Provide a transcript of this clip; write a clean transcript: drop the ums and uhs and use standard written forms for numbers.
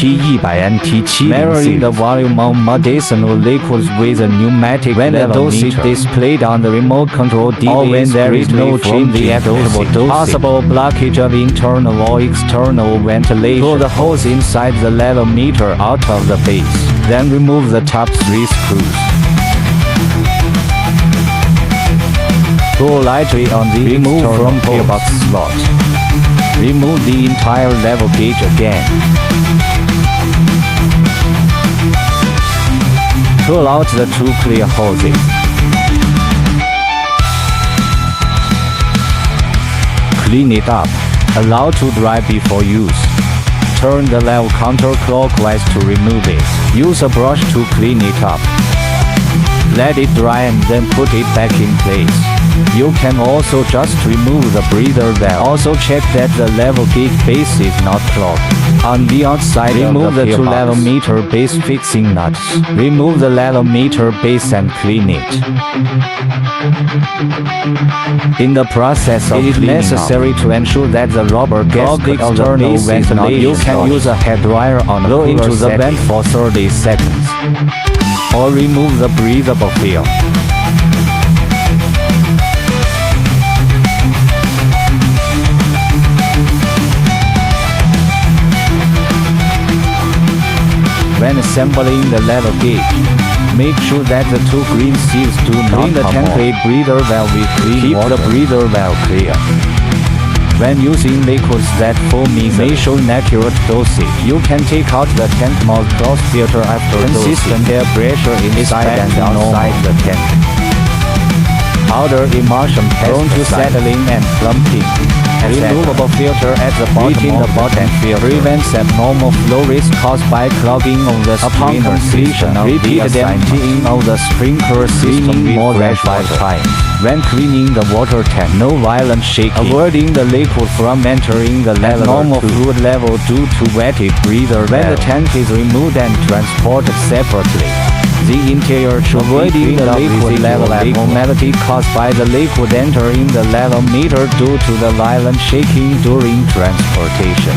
T100 and T70. Measuring the volume of medicinal liquids with a pneumatic When the level dosage meter. displayed on the remote control device Or when there is no change the in applicable dosage. dosage. Possible blockage of internal or external ventilation. Pull the hose inside the level meter out of the base. Then remove the top 3 screws. Pull lightly on the Remove external from hose. gearbox slot. Remove the entire level gauge again. Pull out the 2 clear hoses. Clean it up. Allow to dry before use. Turn the level counterclockwise to remove it. Use a brush to clean it up. Let it dry and then put it back in place. You can also just remove the breather valve. Also check that the level gauge base is not clogged. On the outside, remove the 2 level meter base fixing nuts. Remove the level meter base and clean it. In the process of It is cleaning necessary to ensure that the rubber gasket of the external base is not ventilation. You can use a hairdryer on Blow a into the vent for 30 seconds. Or remove the breathable film. When assembling the level gauge, make sure that the 2 green seals do not Clean the come template off. Breather valve with clean water. Keep the breather valve clear. When using liquids that foam may show inaccurate dosage, you can take out the tank mouth cross filter after consistent air pressure inside and outside the tank. Powder emulsion prone to settling and clumping. Removable filter at the bottom filter prevents abnormal flow risk caused by clogging of the Upon completion of the repeated emptying of the sprinkler system more than 5 times. When cleaning the water tank, no violent shaking. Avoiding the liquid from entering the level normal fluid level due to wetted breather when the tank is removed and transported separately. The interior should avoiding the liquid level abnormality caused by the liquid entering the level meter due to the violent shaking during transportation.